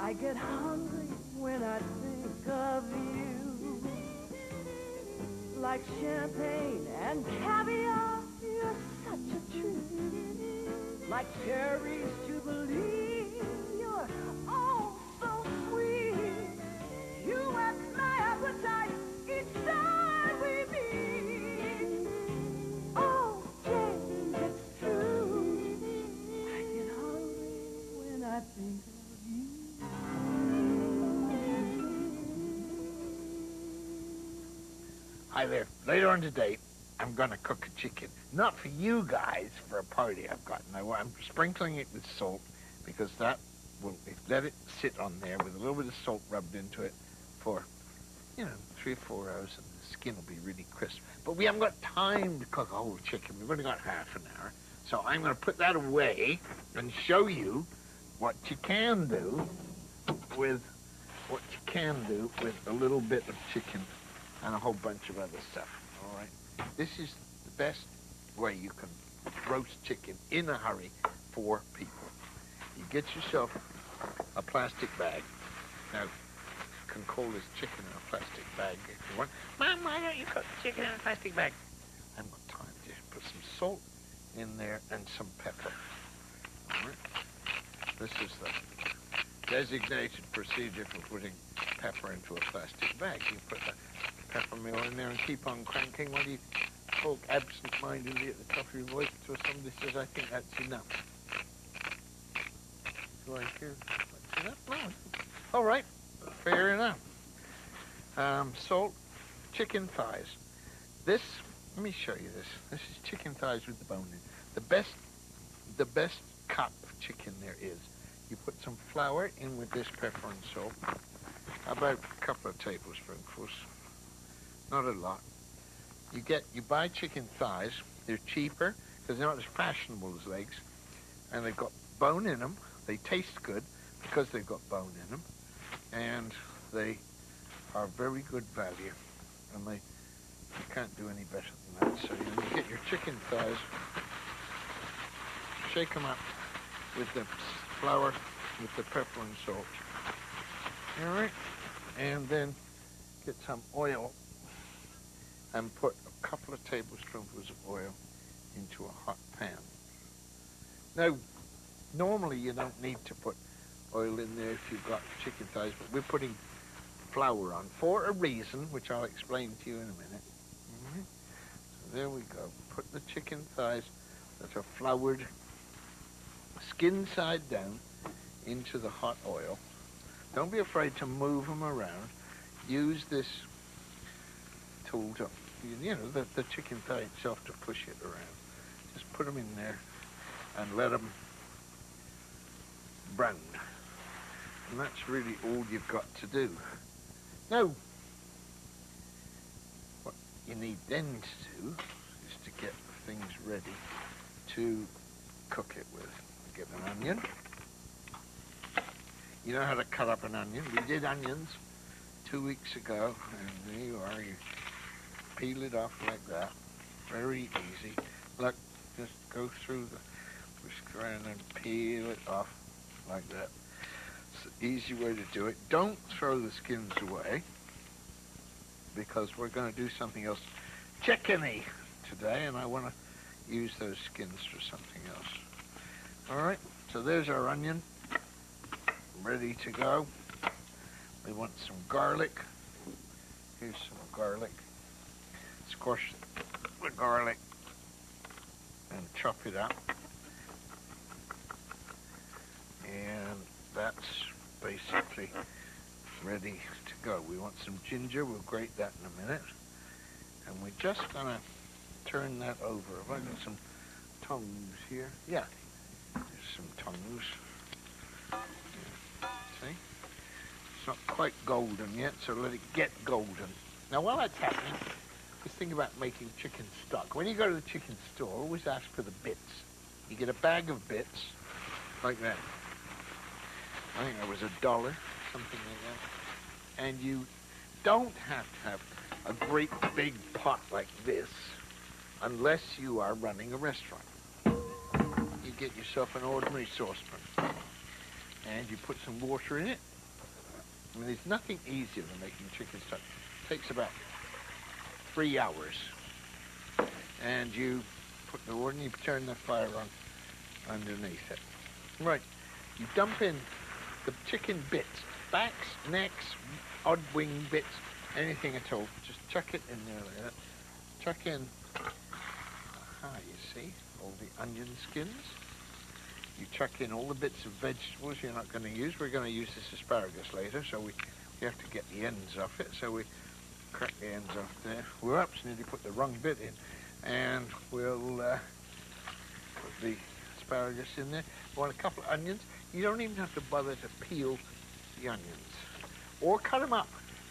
I get hungry when I think of you. Like champagne and caviar, you're such a treat. Like cherries to believe, you're oh so sweet. You whet my appetite each time we meet. Oh, James, it's true. I get hungry when I think of you. Hi there. Later on today, I'm going to cook a chicken. Not for you guys, for a party I've got. Now, I'm sprinkling it with salt because that will let it sit on there with a little bit of salt rubbed into it for, 3 or 4 hours, and the skin will be really crisp. But we haven't got time to cook a whole chicken. We've only got half an hour. So I'm going to put that away and show you what you can do with a little bit of chicken and a whole bunch of other stuff, all right? This is the best way you can roast chicken in a hurry for people. You get yourself a plastic bag. Now, you can call this chicken in a plastic bag if you want. Mom, why don't you cook chicken in a plastic bag? I haven't got time. Just put some salt in there and some pepper. All right? This is the designated procedure for putting pepper into a plastic bag. You put the pepper mill in there and keep on cranking while you talk absent-mindedly at the top of your voice until somebody says, I think that's enough. Do I hear that's enough? No. All right, fair enough. Salt, chicken thighs. This, let me show you this. This is chicken thighs with the bone in. The best cut of chicken there is. You put some flour in with this pepper and salt, about a couple of tablespoonfuls. Not a lot. You buy chicken thighs. They're cheaper because they're not as fashionable as legs, and they've got bone in them. They taste good because they've got bone in them, and they are very good value. And you can't do any better than that. So you get your chicken thighs, shake them up with the flour, with the pepper and salt. All right, and then get some oil and put a couple of tablespoonfuls of oil into a hot pan. Now, normally you don't need to put oil in there if you've got chicken thighs, but we're putting flour on for a reason, which I'll explain to you in a minute. Mm-hmm. So there we go. Put the chicken thighs that are floured, skin side down, into the hot oil. Don't be afraid to move them around. Use this tool to, the chicken thigh itself to push it around. Just put them in there and let them brown. And that's really all you've got to do. Now, what you need then to do is to get things ready to cook it with. Get an onion. You know how to cut up an onion. We did onions 2 weeks ago, and there you are. You peel it off like that. Very easy. Look, just go through the whisker and then peel it off like that. It's the easy way to do it. Don't throw the skins away, because we're going to do something else chickeny today, and I want to use those skins for something else. All right, so there's our onion, ready to go. We want some garlic. Here's some garlic. Squash the garlic and chop it up. And that's basically ready to go. We want some ginger. We'll grate that in a minute. And we're just going to turn that over. Have I got some tongs here? Yeah. There's some tongs. See? It's not quite golden yet, so let it get golden. Now, while that's happening, just think about making chicken stock. When you go to the chicken store, always ask for the bits. You get a bag of bits, like that. I think that was $1, something like that. And you don't have to have a great big pot like this unless you are running a restaurant. You get yourself an ordinary saucepan and you put some water in it, I mean, there's nothing easier than making chicken stock. It takes about 3 hours. And you put the wood and you turn the fire on underneath it. Right, you dump in the chicken bits, backs, necks, odd wing bits, anything at all. Just chuck it in there like that. Chuck in, you see, all the onion skins. You chuck in all the bits of vegetables you're not going to use. We're going to use this asparagus later, so we have to get the ends off it. So we crack the ends off there. Whoops, nearly put the wrong bit in. And we'll put the asparagus in there. We want a couple of onions. You don't even have to bother to peel the onions. Or cut them up,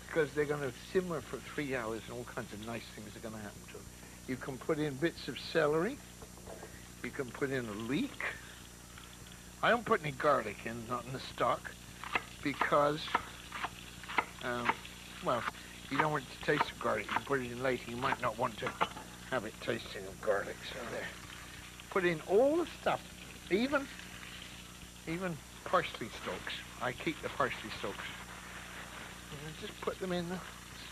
because they're going to simmer for 3 hours and all kinds of nice things are going to happen to them. You can put in bits of celery. You can put in a leek. I don't put any garlic in, not in the stock, because, well, you don't want to taste of garlic. You can put it in later. You might not want to have it tasting of garlic, so there. Put in all the stuff, even parsley stalks. I keep the parsley stalks. And just put them in the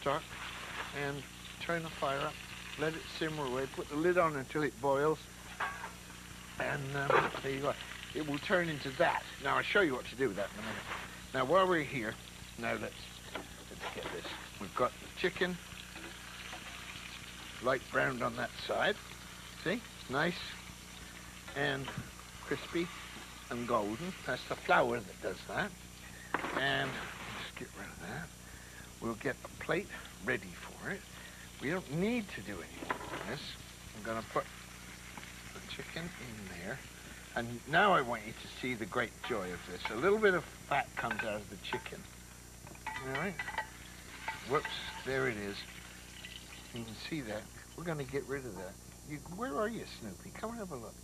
stock and turn the fire up. Let it simmer away. Put the lid on until it boils. And there you go. It will turn into that. Now, I'll show you what to do with that in a minute. Now, while we're here, now let's get this. We've got the chicken, light browned on that side. See? Nice and crispy and golden. That's the flour that does that. And just get rid of that. We'll get a plate ready for it. We don't need to do any more than this. I'm going to put the chicken in there. And now I want you to see the great joy of this. A little bit of fat comes out of the chicken. All right? Whoops, there it is. You can see that. We're going to get rid of that. Where are you, Snoopy? Come and have a look.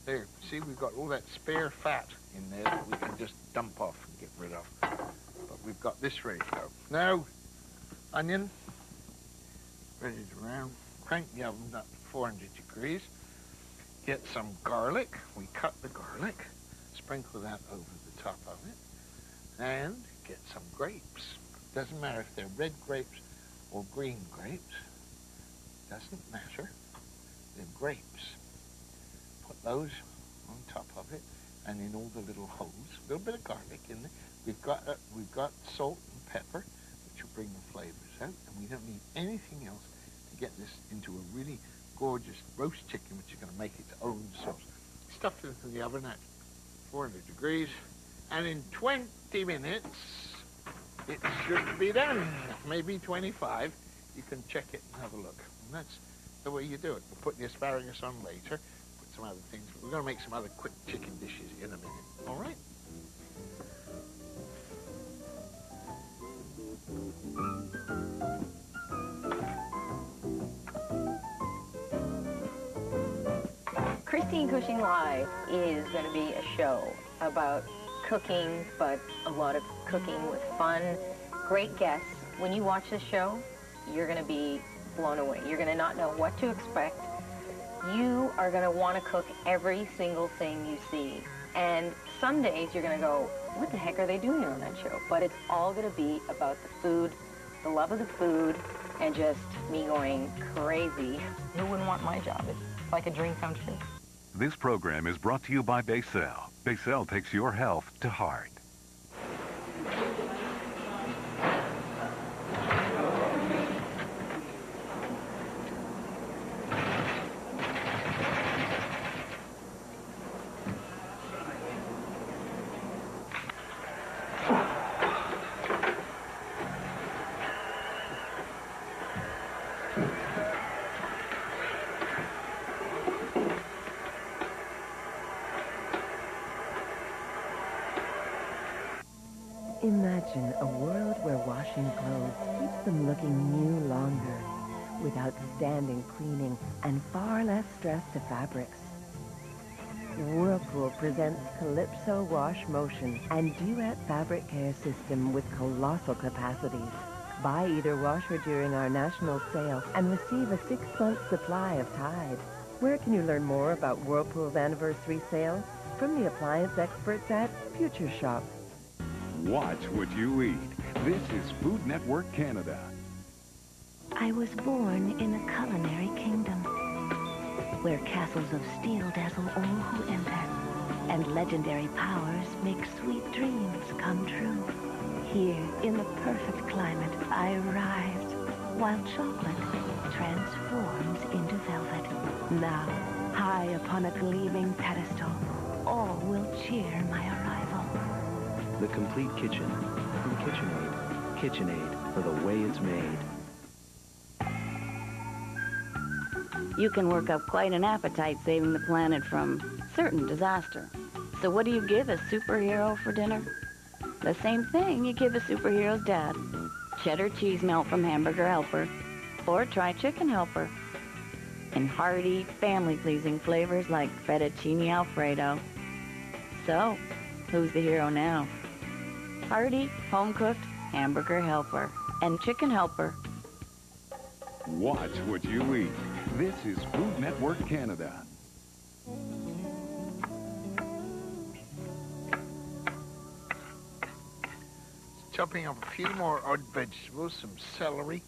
There, see, we've got all that spare fat in there that we can just dump off and get rid of. But we've got this ready to go. Now, onion, ready to brown. Crank the oven up to 400 degrees. Get some garlic. We cut the garlic. Sprinkle that over the top of it. And get some grapes. Doesn't matter if they're red grapes or green grapes. Doesn't matter. They're grapes. Put those on top of it and in all the little holes. A little bit of garlic in there. We've got salt and pepper, which will bring the flavors out. And we don't need anything else to get this into a really gorgeous roast chicken, which is going to make its own sauce. Stuff it into the oven at 400 degrees. And in 20 minutes, it should be done. Maybe 25. You can check it and have a look. And that's the way you do it. We'll put the asparagus on later. Put some other things. We're going to make some other quick chicken dishes in a minute. All right? Christine Cushing Live is going to be a show about cooking, but a lot of cooking with fun, great guests. When you watch this show, you're going to be blown away. You're going to not know what to expect. You are going to want to cook every single thing you see. And some days you're going to go, what the heck are they doing on that show? But it's all going to be about the food, the love of the food, and just me going crazy. Who wouldn't want my job? It's like a dream come true. This program is brought to you by Baysell. Baysell takes your health to heart. Imagine a world where washing clothes keeps them looking new longer, with outstanding cleaning and far less stress to fabrics. Whirlpool presents Calypso Wash Motion and Duet Fabric Care System with colossal capacities. Buy either washer during our national sale and receive a 6-month supply of Tide. Where can you learn more about Whirlpool's anniversary sale? From the appliance experts at Future Shop. Watch what you eat. This is Food Network Canada. I was born in a culinary kingdom where castles of steel dazzle all who enter, and legendary powers make sweet dreams come true. Here, in the perfect climate, I arrived, while chocolate transforms into velvet. Now, high upon a gleaming pedestal, all will cheer my arrival. The complete kitchen from KitchenAid. KitchenAid for the way it's made. You can work up quite an appetite saving the planet from certain disaster. So what do you give a superhero for dinner? The same thing you give a superhero's dad. Cheddar cheese melt from Hamburger Helper, or try Chicken Helper. And hearty, family-pleasing flavors like fettuccine Alfredo. So, who's the hero now? Hearty, home-cooked Hamburger Helper and Chicken Helper. Watch what you eat. This is Food Network Canada. Chopping up a few more odd vegetables, some celery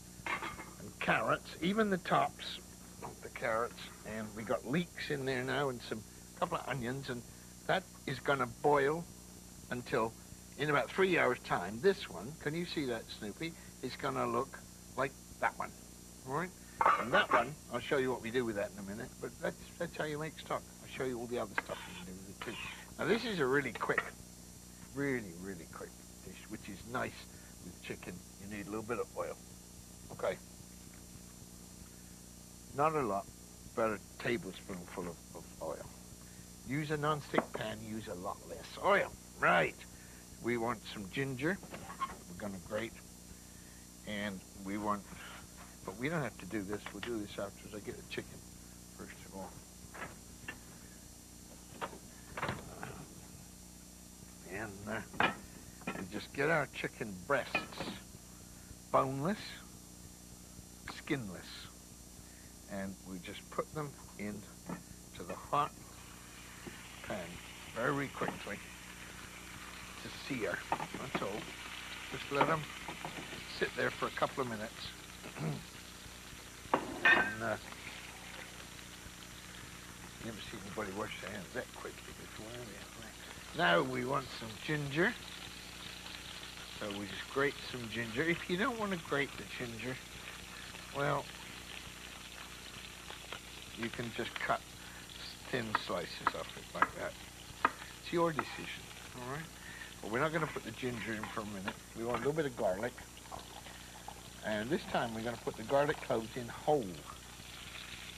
and carrots, even the tops of the carrots. And we got leeks in there now and a couple of onions, and that is going to boil until in about 3 hours time. This one, can you see that, Snoopy? It's going to look like that one, all right? And that one, I'll show you what we do with that in a minute, but that's how you make stock. I'll show you all the other stuff you can do with it too. Now this is a really quick, really quick dish, which is nice with chicken. You need a little bit of oil. Okay. Not a lot, about a tablespoonful of oil. Use a non-stick pan, use a lot less oil. Right. We want some ginger. We're going to grate. And we want, but we don't have to do this. We'll do this after I get the chicken, first of all. And we just get our chicken breasts, boneless, skinless. And we just put them into the hot pan very quickly to sear. That's all. Just let them sit there for a couple of minutes. And never seen anybody wash their hands that quickly before. Now we want some ginger. So we just grate some ginger. If you don't want to grate the ginger, well, you can just cut thin slices of it like that. It's your decision, all right? But we're not going to put the ginger in for a minute. We want a little bit of garlic. And this time we're going to put the garlic cloves in whole,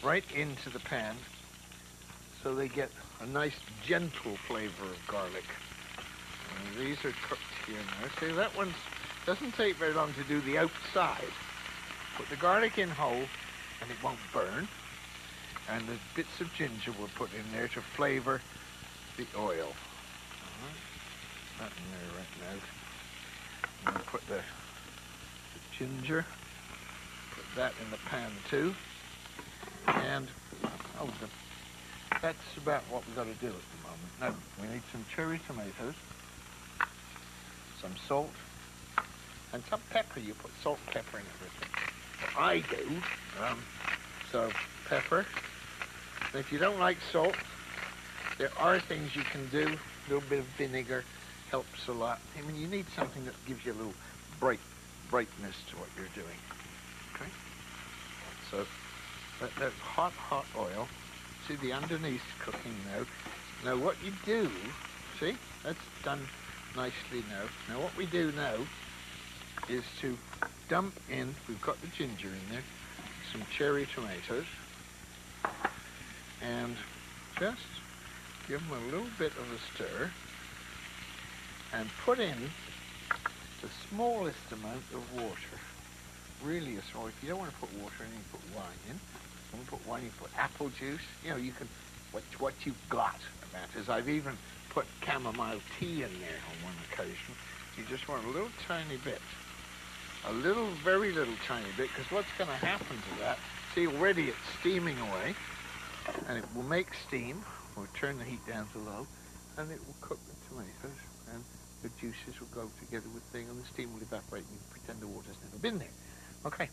right into the pan, so they get a nice gentle flavor of garlic. And these are cooked here now. See, that one doesn't take very long to do the outside. Put the garlic in whole, and it won't burn. And the bits of ginger we'll put in there to flavor the oil. All right. That in there right now. And we'll put the ginger, put that in the pan too, and that's about what we've got to do at the moment. Now, we need some cherry tomatoes, some salt, and some pepper. You put salt and pepper in everything. Well, I do. So, pepper. And if you don't like salt, there are things you can do. A little bit of vinegar helps a lot. I mean, you need something that gives you a little brightness to what you're doing. Okay? So that hot oil. See the underneath cooking now. Now what you do, see, that's done nicely now. Now what we do now is to dump in, we've got the ginger in there, some cherry tomatoes, and just give them a little bit of a stir, and put in the smallest amount of water. Really a small. If you don't want to put water in, you put wine in. If you want to put wine, you put apple juice. You know, you can, what you've got. That is, I've even put chamomile tea in there on one occasion. You just want a little tiny bit. A little, very little tiny bit, because what's going to happen to that, see already it's steaming away, and it will make steam. We'll turn the heat down to low, and it will cook the tomatoes, and The juices will go together with the thing, and the steam will evaporate, and you can pretend the water's never been there. Okay,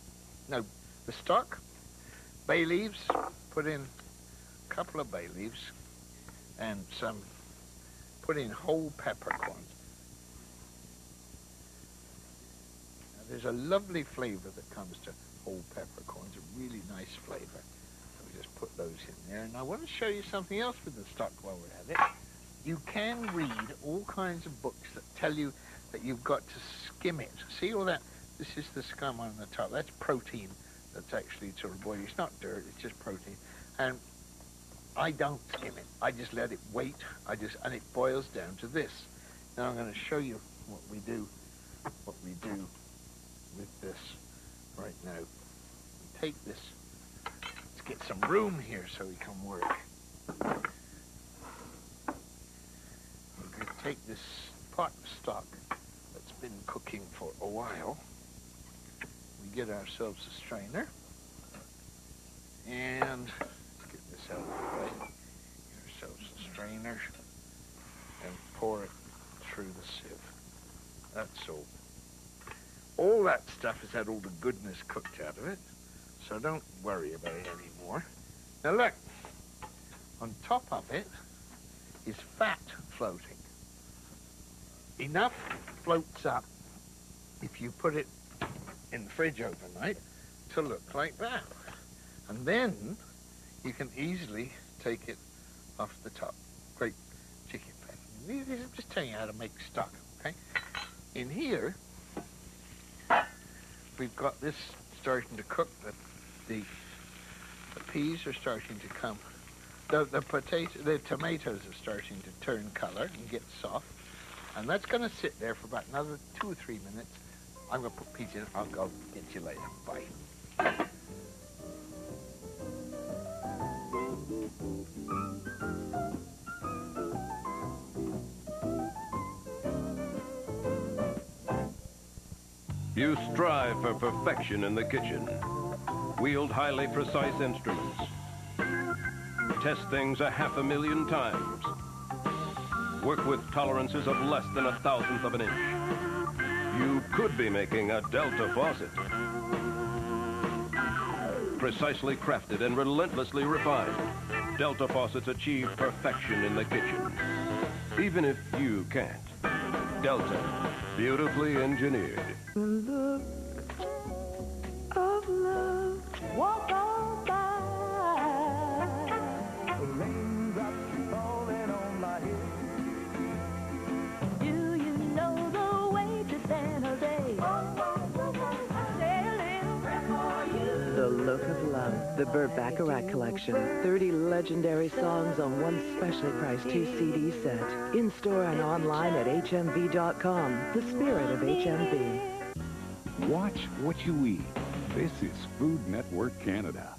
now the stock, bay leaves, put in a couple of bay leaves, and put in whole peppercorns. Now, there's a lovely flavor that comes to whole peppercorns, a really nice flavor. So we just put those in there, and I want to show you something else with the stock while we're at it. You can read all kinds of books that tell you that you've got to skim it. See all that? This is the scum on the top. That's protein that's actually sort of boiling. It's not dirt, it's just protein. And I don't skim it. I just let it wait. And it boils down to this. Now I'm going to show you what we do with this right now. We take this. Let's get some room here so we can work. Take this pot of stock that's been cooking for a while. We get ourselves a strainer, and let's get this out of the way. Get ourselves a strainer and pour it through the sieve. That's all. All that stuff has had all the goodness cooked out of it, so don't worry about it anymore. Now look, on top of it is fat floating. Enough floats up if you put it in the fridge overnight to look like that. And then you can easily take it off the top. Great chicken fat. I'm just telling you how to make stock, okay? In here, we've got this starting to cook. The peas are starting to come. The tomatoes are starting to turn color and get soft. And that's going to sit there for about another 2 or 3 minutes. I'm going to put peas in. I'll go get you later. Bye. You strive for perfection in the kitchen. Wield highly precise instruments. Test things 500,000 times. Work with tolerances of less than 1/1000th of an inch. You could be making a Delta faucet. Precisely crafted and relentlessly refined, Delta faucets achieve perfection in the kitchen. Even if you can't. Delta, beautifully engineered. Look of love, walk on by. Raindrops falling on my head. Do you know the way to San Jose? The Look of Love, the Burt Bacharach Collection. 30 legendary songs on one specially priced 2 CD set. In-store and online at HMV.com. The spirit of HMV. Watch what you eat. This is Food Network Canada.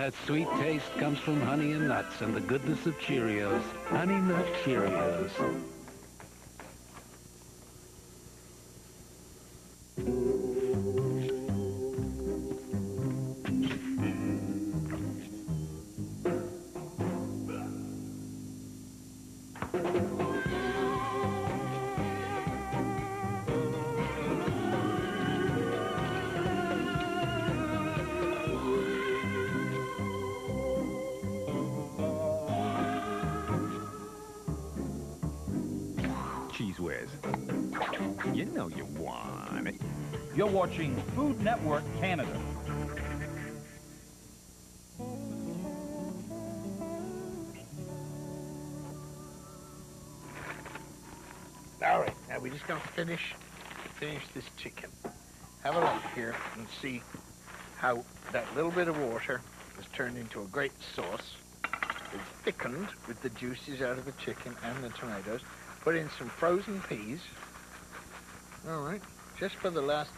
That sweet taste comes from honey and nuts and the goodness of Cheerios. Honey Nut Cheerios. Cheese Whiz. You know you want it. You're watching Food Network Canada. All right, now we're just going to finish this chicken. Have a look here and see how that little bit of water has turned into a great sauce. It's thickened with the juices out of the chicken and the tomatoes. Put in some frozen peas. All right, just for the last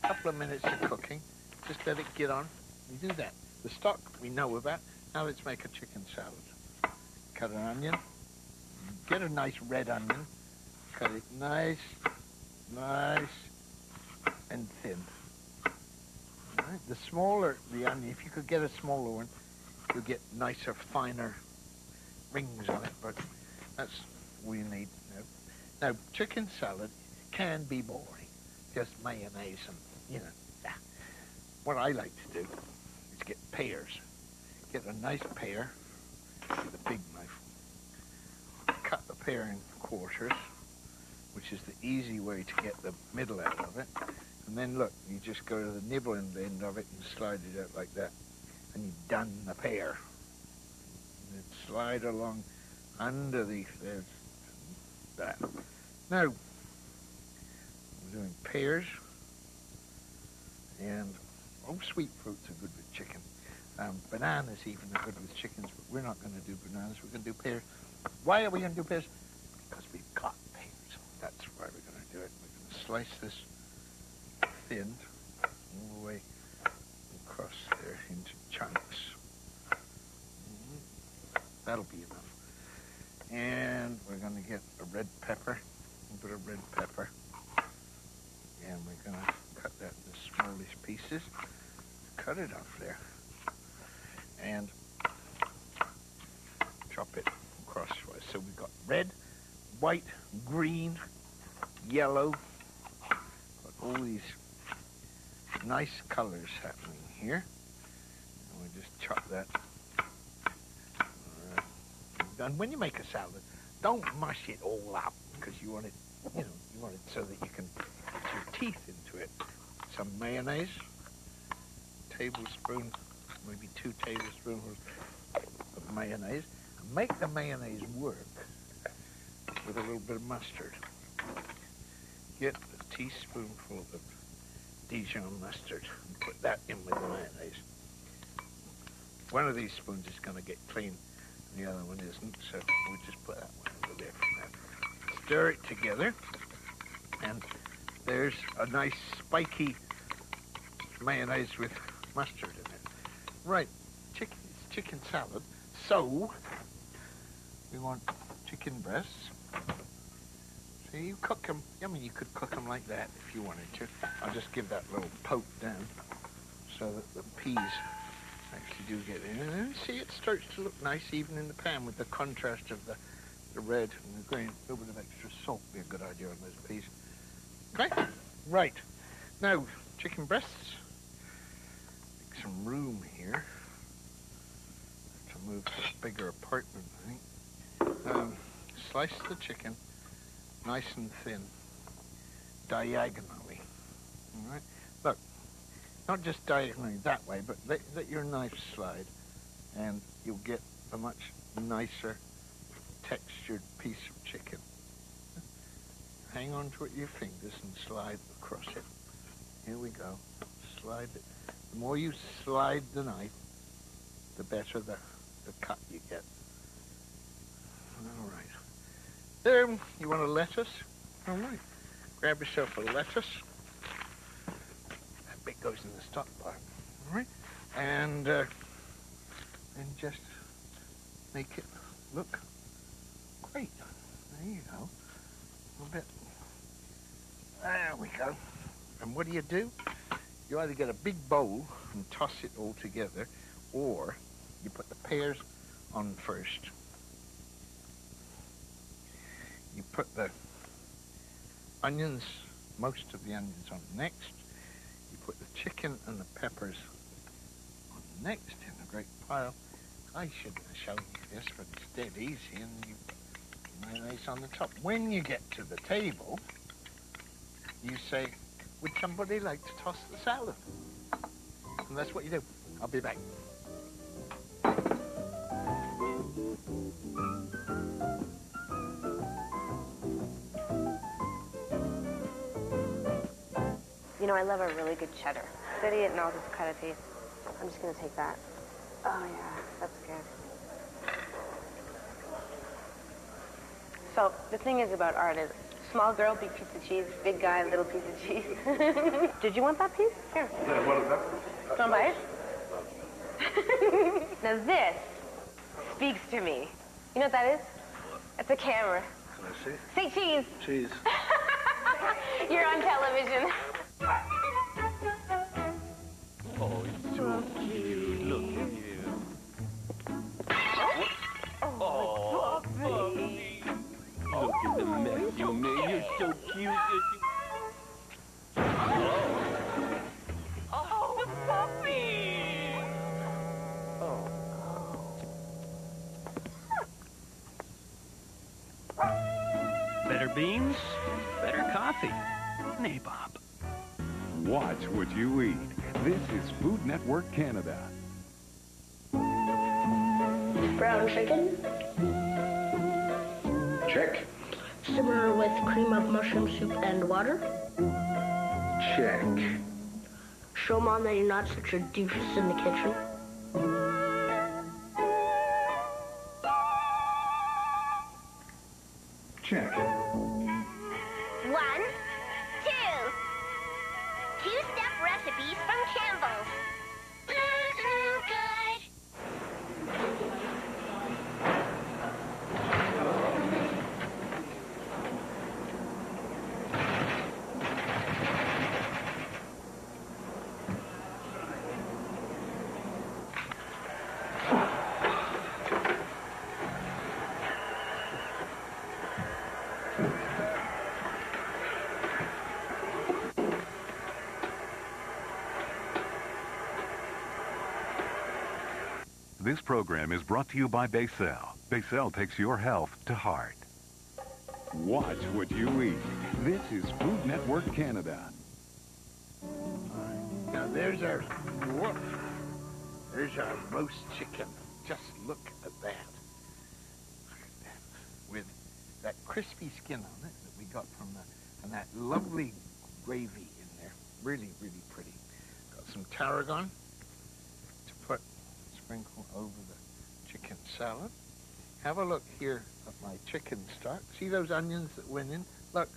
couple of minutes of cooking. Just let it get on. We do that. The stock we know about. Now let's make a chicken salad. cut an onion. Get a nice red onion. Cut it nice and thin. All right. The smaller the onion, if you could get a smaller one, you'll get nicer, finer rings on it, but that's all you need. Now, chicken salad can be boring. Just mayonnaise and, you know. Yeah. What I like to do is get pears. Get a nice pear with a big knife. Cut the pear in quarters, which is the easy way to get the middle out of it. And then look, you just go to the nibbling end of it and slide it out like that. And you've done the pear. And then slide along underneath there. That. Now, we're doing pears. And, sweet fruits are good with chicken. Bananas even are good with chickens, but we're not going to do bananas. We're going to do pears. Why are we going to do pears? Because we've got pears. That's why we're going to do it. We're going to slice this thin all the way across there into chunks. That'll be enough. And we're going to get a red pepper, a little bit of red pepper. And we're going to cut that into smallish pieces. Cut it off there. And chop it crosswise. So we've got red, white, green, yellow. Got all these nice colors happening here. And we just chop that. And when you make a salad, don't mush it all up because you want it, you want it so that you can put your teeth into it. Some mayonnaise, tablespoon, maybe 2 tablespoons of mayonnaise. And make the mayonnaise work with a little bit of mustard. Get a teaspoonful of Dijon mustard and put that in with the mayonnaise. One of these spoons is going to get clean and the other one isn't, so we'll just put that one over there for that. Stir it together, and there's a nice spiky mayonnaise with mustard in it. Right, it's chicken salad, so we want chicken breasts. So you cook them, I mean you could cook them like that if you wanted to. I'll just give that little poke down so that the peas actually do get in. And see, it starts to look nice even in the pan with the contrast of the red and the green. A little bit of extra salt would be a good idea on those peas. Okay, right. Now, chicken breasts. Make some room here to move to a bigger apartment, I think. Slice the chicken nice and thin, diagonally. All right. Look, not just diagonally that way, but let your knife slide, and you'll get a much nicer textured piece of chicken. Hang on to it with your fingers and slide across it. Here we go. Slide it. The more you slide the knife, the better the cut you get. All right. There, you want a lettuce? All right. Grab yourself a lettuce. That bit goes in the stock pot. All right. And just make it look great. There you go. A little bit. There we go. And what do? You either get a big bowl and toss it all together, or you put the pears on first. You put the onions, most of the onions on next. You put the chicken and the peppers on next in a great pile. I shouldn't have shown you this, but it's dead easy, and you put mayonnaise on the top. When you get to the table, you say, would somebody like to toss the salad? And that's what you do. I'll be back. You know, I love a really good cheddar. Steady it and I'll just cut a piece. I'm just gonna take that. Oh yeah, that's good. So the thing is about art is small girl, big piece of cheese, big guy, little piece of cheese. Did you want that piece? Here. Yeah, what is that? Do you want to buy it? Now this speaks to me. You know what that is? It's a camera. Can I see? Say cheese. Cheese. You're on television. Oh, it's so cute. Look at you. Oh, Puffy. Look at the mess you made. You're so cute. Oh, Puffy. Oh. Better beans, better coffee. Nabob. Watch what you eat. This is Food Network Canada. Brown chicken. Check. Simmer with cream of mushroom soup and water. Check. Show Mom that you're not such a doofus in the kitchen. Check. 1, 2. Two-step recipes from Campbell's. Good. This program is brought to you by Basel. Basel takes your health to heart. Watch what you eat. This is Food Network Canada. Now there's our roast chicken. Just look at that. Look at that. With that crispy skin on it that we got from and that lovely gravy in there. Really, really pretty. Got some tarragon to put, sprinkle over the chicken salad. Have a look here at my chicken stock. See those onions that went in? Look,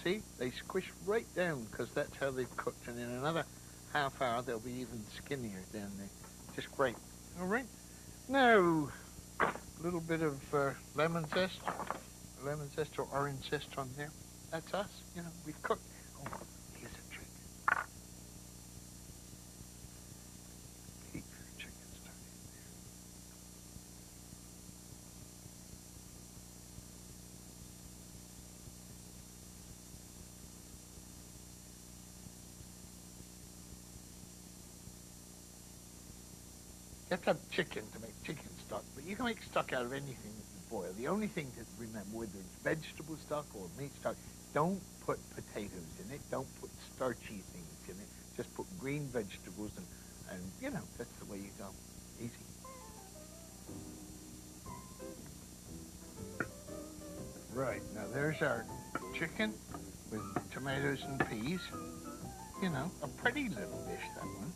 see? They squish right down because that's how they've cooked. And in another half hour, they'll be even skinnier down there. Just great. All right. Now, a little bit of lemon zest or orange zest on there. That's us. You know, we've cooked. Oh, here's a trick. Keep your chicken stock in there. You have to have chicken to make chicken stock, but you can make stock out of anything that you boil. The only thing to remember, whether it's vegetable stock or meat stock, don't put potatoes in it. Don't put starchy things in it. Just put green vegetables and you know, that's the way you go. Easy. Right, now there's our chicken with tomatoes and peas. You know, a pretty little dish, that one.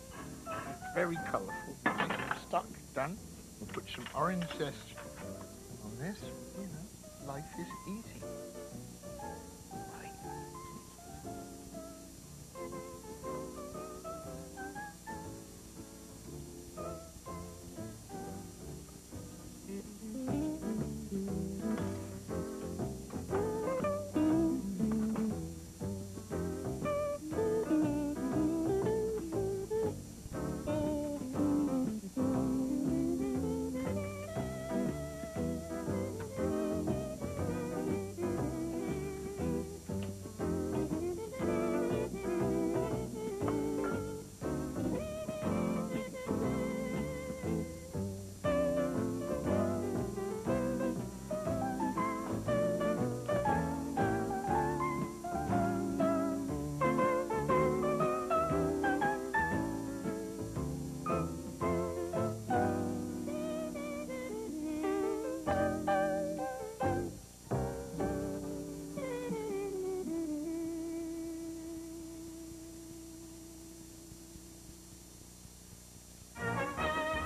Very colorful. Stock done. We'll put some orange zest on this. You know, life is easy. Right.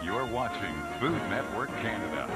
You're watching Food Network Canada.